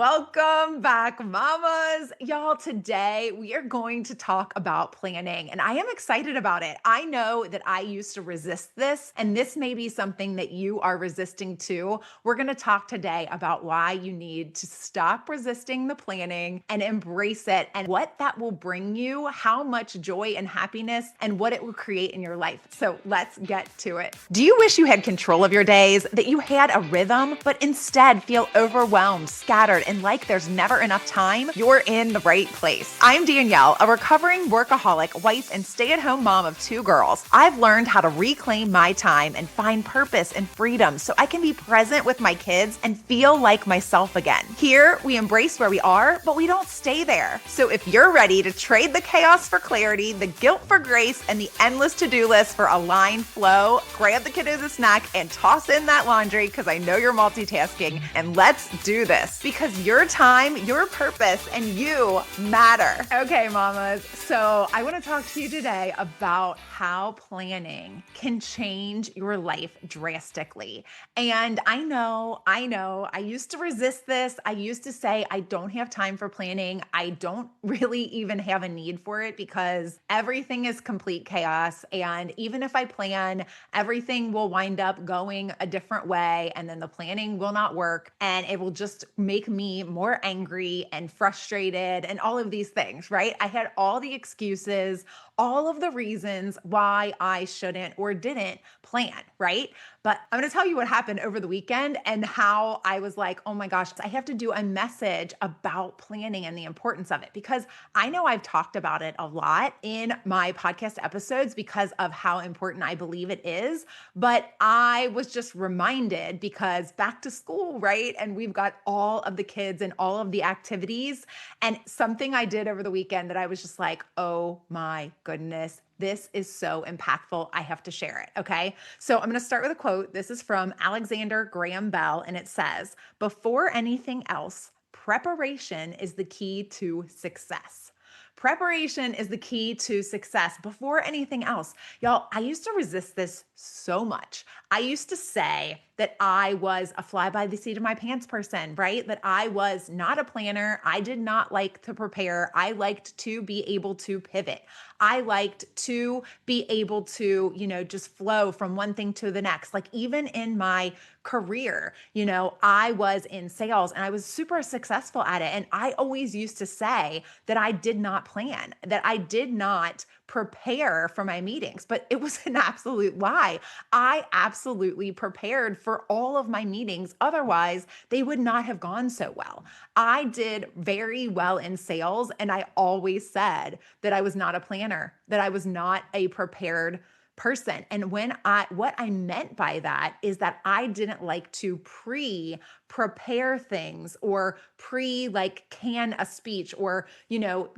Welcome back, mamas. Y'all, today we are going to talk about planning, and I am excited about it. I know that I used to resist this, and this may be something that you are resisting too. We're going to talk today about why you need to stop resisting the planning and embrace it, and what that will bring you, how much joy and happiness, and what it will create in your life. So let's get to it. Do you wish you had control of your days, that you had a rhythm, but instead feel overwhelmed, scattered, and like there's never enough time? You're in the right place. I'm Danielle, a recovering workaholic, wife, and stay-at-home mom of two girls. I've learned how to reclaim my time and find purpose and freedom so I can be present with my kids and feel like myself again. Here, we embrace where we are, but we don't stay there. So if you're ready to trade the chaos for clarity, the guilt for grace, and the endless to-do list for aligned flow, grab the kiddos a snack and toss in that laundry because I know you're multitasking, and let's do this because your time, your purpose, and you matter. Okay, mamas. So I want to talk to you today about how planning can change your life drastically. And I know, I used to resist this. I used to say, I don't have time for planning. I don't really even have a need for it because everything is complete chaos. And even if I plan, everything will wind up going a different way. And then the planning will not work. And it will just make me more angry and frustrated and all of these things, right? I had all the excuses, all of the reasons why I shouldn't or didn't plan, right? But I'm going to tell you what happened over the weekend and how I was like, oh my gosh, I have to do a message about planning and the importance of it because I know I've talked about it a lot in my podcast episodes because of how important I believe it is. But I was just reminded because back to school, right? And we've got all of the kids and all of the activities. And something I did over the weekend that I was just like, oh my goodness, this is so impactful. I have to share it. Okay. So I'm going to start with a quote. This is from Alexander Graham Bell, and it says, before anything else, preparation is the key to success. Preparation is the key to success before anything else. Y'all, I used to resist this so much. I used to say that I was a fly by the seat of my pants person, right? That I was not a planner. I did not like to prepare. I liked to be able to pivot. I liked to be able to, just flow from one thing to the next. Like even in my career, I was in sales and I was super successful at it. And I always used to say that I did not plan, that I did not prepare for my meetings, but it was an absolute lie. I absolutely prepared for all of my meetings. Otherwise, they would not have gone so well. I did very well in sales, and I always said that I was not a planner, that I was not a prepared person. And what I meant by that is that I didn't like to prepare things or like can a speech or,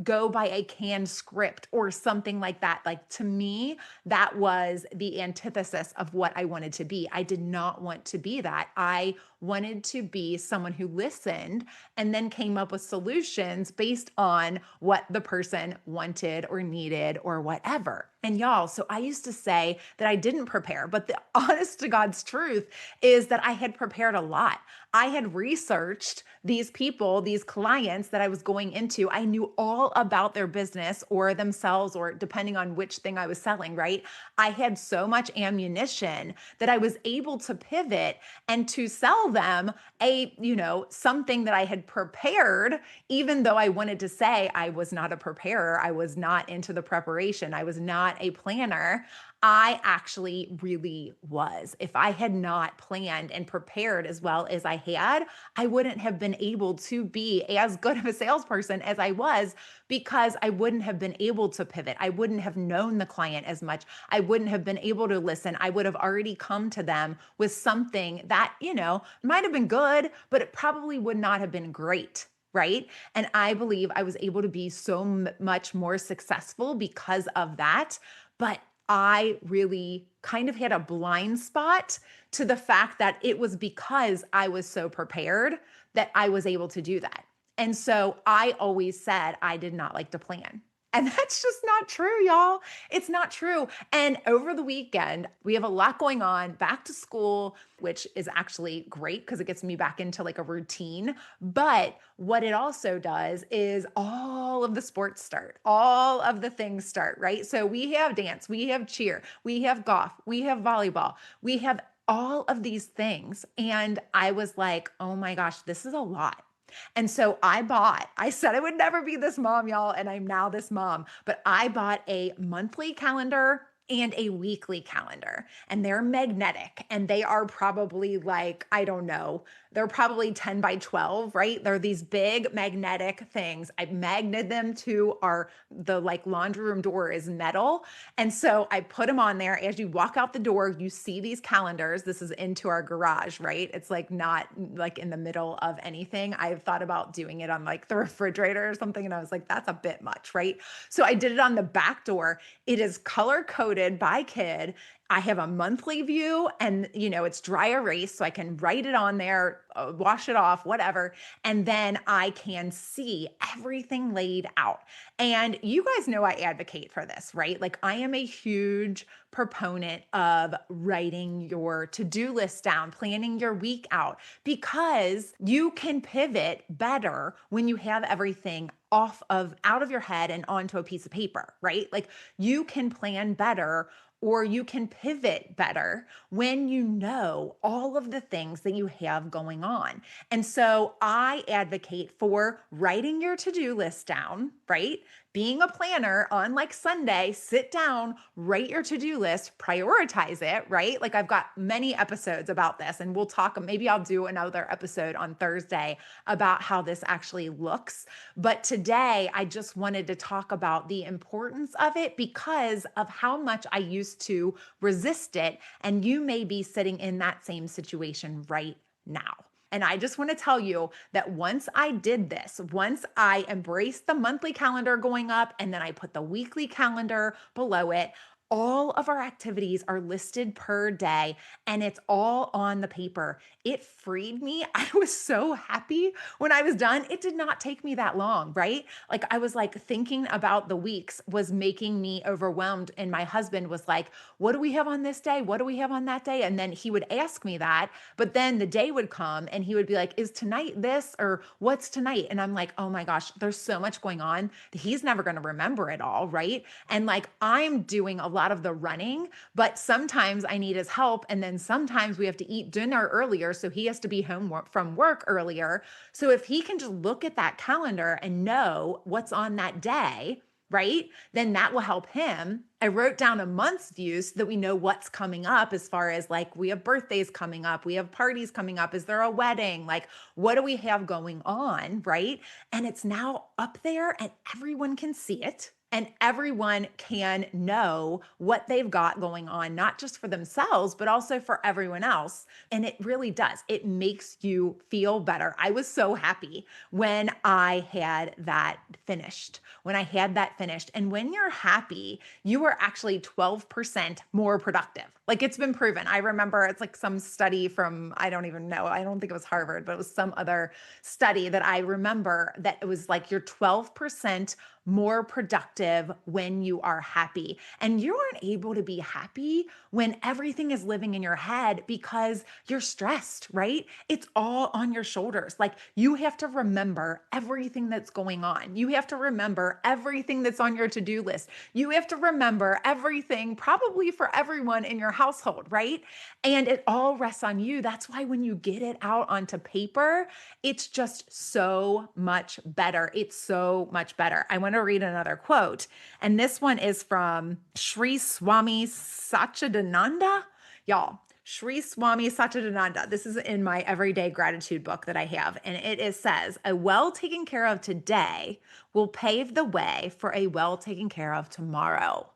go by a canned script or something like that. Like to me, that was the antithesis of what I wanted to be. I did not want to be that. I wanted to be someone who listened and then came up with solutions based on what the person wanted or needed or whatever. And y'all, so I used to say that I didn't prepare, but the honest to God's truth is that I had prepared a lot. I had researched these people, these clients that I was going into. I knew all about their business or themselves, or depending on which thing I was selling, right? I had so much ammunition that I was able to pivot and to sell them something that I had prepared, even though I wanted to say I was not a preparer. I was not into the preparation. I was not a planner. I actually really was. If I had not planned and prepared as well as I had, I wouldn't have been able to be as good of a salesperson as I was because I wouldn't have been able to pivot. I wouldn't have known the client as much. I wouldn't have been able to listen. I would have already come to them with something that, might have been good, but it probably would not have been great. Right. And I believe I was able to be so much more successful because of that. But I really kind of had a blind spot to the fact that it was because I was so prepared that I was able to do that. And so I always said I did not like to plan. And that's just not true, y'all. It's not true. And over the weekend, we have a lot going on, back to school, which is actually great because it gets me back into like a routine. But what it also does is all of the sports start, all of the things start, right? So we have dance, we have cheer, we have golf, we have volleyball, we have all of these things. And I was like, oh my gosh, this is a lot. And so I said I would never be this mom, y'all, and I'm now this mom, but I bought a monthly calendar and a weekly calendar, and they're magnetic, and they are probably like, I don't know, they're probably 10 by 12, right? They're these big magnetic things. I magneted them to the like laundry room door is metal. And so I put them on there. As you walk out the door, you see these calendars. This is into our garage, right? It's like not like in the middle of anything. I've thought about doing it on like the refrigerator or something. And I was like, that's a bit much, right? So I did it on the back door. It is color coded by kid. I have a monthly view and it's dry erase so I can write it on there, wash it off, whatever, and then I can see everything laid out. And you guys know I advocate for this, right? Like I am a huge proponent of writing your to-do list down, planning your week out because you can pivot better when you have everything out of your head and onto a piece of paper, right? Like you can plan better or you can pivot better when you know all of the things that you have going on. And so I advocate for writing your to-do list down, right? Being a planner on like Sunday, sit down, write your to-do list, prioritize it, right? Like I've got many episodes about this and we'll talk, maybe I'll do another episode on Thursday about how this actually looks. But today I just wanted to talk about the importance of it because of how much I used to resist it. And you may be sitting in that same situation right now. And I just want to tell you that once I did this, once I embraced the monthly calendar going up and then I put the weekly calendar below it, all of our activities are listed per day and it's all on the paper. It freed me. I was so happy when I was done. It did not take me that long, right? Like I was like thinking about the weeks was making me overwhelmed. And my husband was like, what do we have on this day? What do we have on that day? And then he would ask me that, but then the day would come and he would be like, is tonight this or what's tonight? And I'm like, oh my gosh, there's so much going on that he's never going to remember it all, right? And like I'm doing a lot of the running, but sometimes I need his help. And then sometimes we have to eat dinner earlier. So he has to be home from work earlier. So if he can just look at that calendar and know what's on that day, right? Then that will help him. I wrote down a month's view so that we know what's coming up as far as like we have birthdays coming up, we have parties coming up. Is there a wedding? Like, what do we have going on? Right. And it's now up there and everyone can see it. And everyone can know what they've got going on, not just for themselves, but also for everyone else. And it really does. It makes you feel better. I was so happy when I had that finished, And when you're happy, you are actually 12% more productive. Like it's been proven. I remember it's like some study from, I don't even know, I don't think it was Harvard, but it was some other study that I remember that it was like you're 12% more productive when you are happy. And you aren't able to be happy when everything is living in your head because you're stressed, right? It's all on your shoulders. Like you have to remember everything that's going on. You have to remember everything that's on your to-do list. You have to remember everything, probably for everyone in your household, right? And it all rests on you. That's why when you get it out onto paper, it's just so much better. It's so much better. I want to read another quote. And this one is from Sri Swami Satchidananda. Y'all, Sri Swami Satchidananda. This is in my everyday gratitude book that I have. And says, a well taken care of today will pave the way for a well taken care of tomorrow.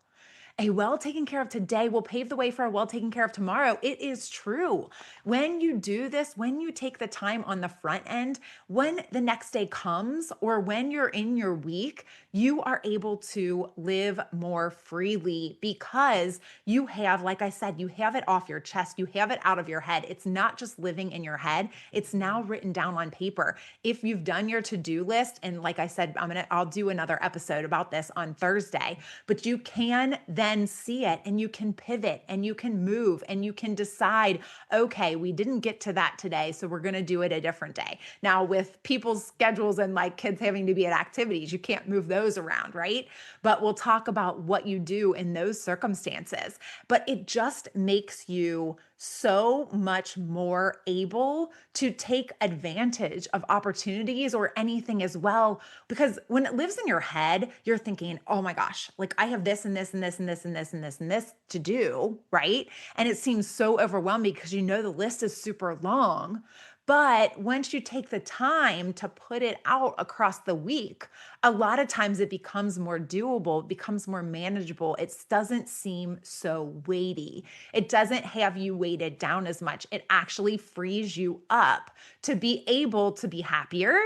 A well taken care of today will pave the way for a well taken care of tomorrow. It is true. When you do this, when you take the time on the front end, when the next day comes or when you're in your week, you are able to live more freely because you have, like I said, you have it off your chest, you have it out of your head. It's not just living in your head, it's now written down on paper. If you've done your to-do list, and like I said, I'll do another episode about this on Thursday, but you can then see it and you can pivot and you can move and you can decide, okay, we didn't get to that today, so we're going to do it a different day. Now, with people's schedules and like kids having to be at activities, you can't move those around, right? But we'll talk about what you do in those circumstances. But it just makes you so much more able to take advantage of opportunities or anything as well. Because when it lives in your head, you're thinking, oh my gosh, like I have this and this and this and this and this and this and this to do, right? And it seems so overwhelming because you know the list is super long. But once you take the time to put it out across the week, a lot of times it becomes more doable, it becomes more manageable. It doesn't seem so weighty. It doesn't have you weighted down as much. It actually frees you up to be able to be happier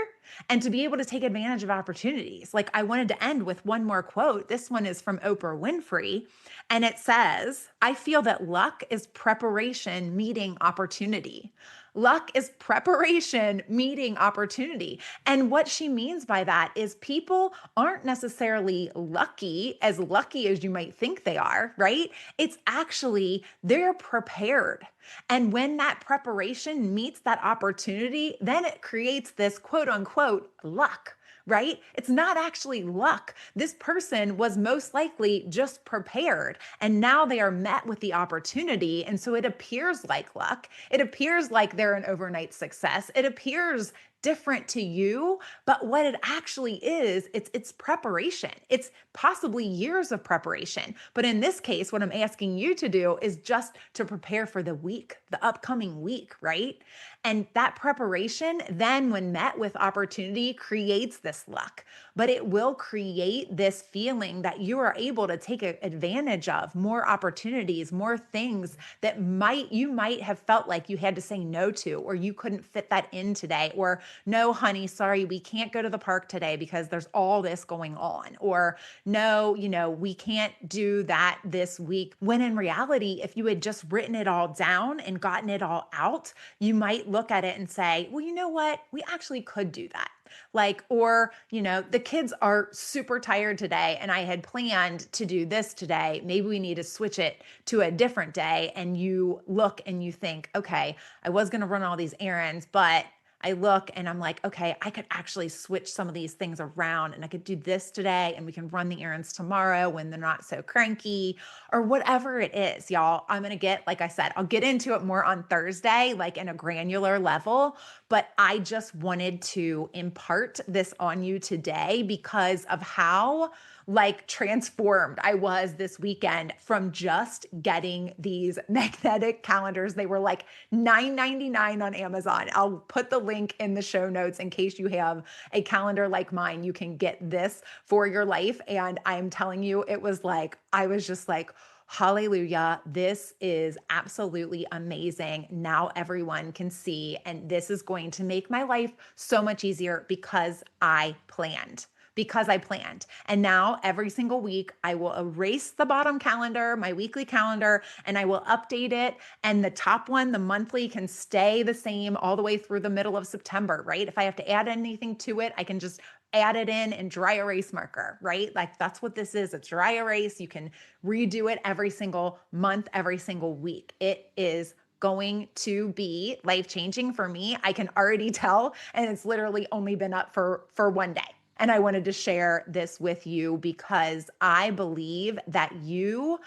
and to be able to take advantage of opportunities. Like I wanted to end with one more quote. This one is from Oprah Winfrey, and it says, I feel that luck is preparation meeting opportunity. Luck is preparation meeting opportunity. And what she means by that is people aren't necessarily lucky as you might think they are, right? It's actually they're prepared. And when that preparation meets that opportunity, then it creates this quote unquote luck. Right? It's not actually luck. This person was most likely just prepared and now they are met with the opportunity. And so it appears like luck. It appears like they're an overnight success. It appears different to you, but what it actually is, it's preparation. It's possibly years of preparation. But in this case, what I'm asking you to do is just to prepare for the week, the upcoming week, right? And that preparation, then when met with opportunity, creates this luck, but it will create this feeling that you are able to take advantage of more opportunities, more things that you might have felt like you had to say no to, or you couldn't fit that in today, or no, honey, sorry, we can't go to the park today because there's all this going on, or no, we can't do that this week. When in reality, if you had just written it all down and gotten it all out, you might look at it and say, well, you know what? We actually could do that. Like, or, the kids are super tired today and I had planned to do this today. Maybe we need to switch it to a different day. And you look and you think, okay, I was going to run all these errands, but I look and I'm like, okay, I could actually switch some of these things around and I could do this today and we can run the errands tomorrow when they're not so cranky or whatever it is, y'all. I'm going to get, like I said, I'll get into it more on Thursday, like in a granular level, but I just wanted to impart this on you today because of how like transformed I was this weekend from just getting these magnetic calendars. They were like $9.99 on Amazon. I'll put the link in the show notes in case you have a calendar like mine. You can get this for your life. And I'm telling you, it was like, I was just like, hallelujah. This is absolutely amazing. Now everyone can see, and this is going to make my life so much easier because I planned. And now every single week, I will erase the bottom calendar, my weekly calendar, and I will update it. And the top one, the monthly, can stay the same all the way through the middle of September, right? If I have to add anything to it, I can just add it in dry erase marker, right? Like that's what this is. It's dry erase. You can redo it every single month, every single week. It is going to be life-changing for me. I can already tell, and it's literally only been up for one day. And I wanted to share this with you because I believe that you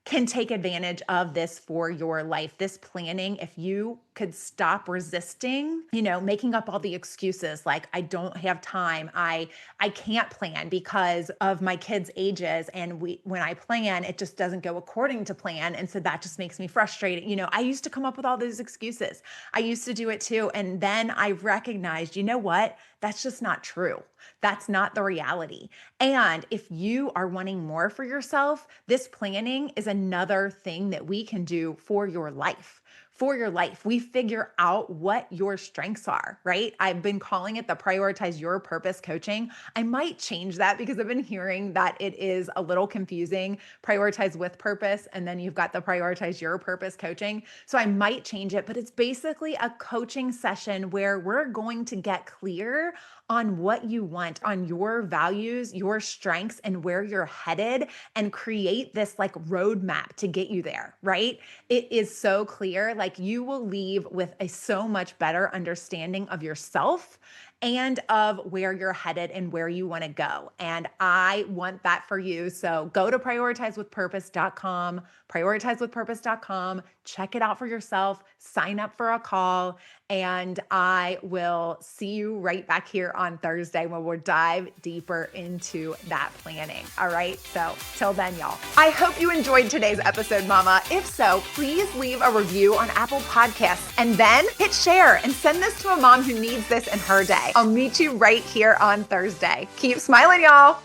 can take advantage of this for your life. This planning, if you could stop resisting, you know, making up all the excuses like I don't have time, I can't plan because of my kids' ages, and when I plan, it just doesn't go according to plan, and so that just makes me frustrated. You know, I used to come up with all those excuses. I used to do it too, and then I recognized, you know what? That's just not true. That's not the reality. And if you are wanting more for yourself, this planning is another thing that we can do for your life. For your life, we figure out what your strengths are, right? I've been calling it the prioritize your purpose coaching. I might change that because I've been hearing that it is a little confusing. Prioritize with purpose, and then you've got the prioritize your purpose coaching. So I might change it, but it's basically a coaching session where we're going to get clear on what you want, on your values, your strengths, and where you're headed, and create this like roadmap to get you there, right? It is so clear. Like you will leave with a so much better understanding of yourself and of where you're headed and where you want to go. And I want that for you. So go to prioritizewithpurpose.com, prioritizewithpurpose.com, check it out for yourself, sign up for a call, and I will see you right back here on Thursday when we'll dive deeper into that planning. All right. So till then, y'all, I hope you enjoyed today's episode, Mama. If so, please leave a review on Apple Podcasts and then hit share and send this to a mom who needs this in her day. I'll meet you right here on Thursday. Keep smiling, y'all.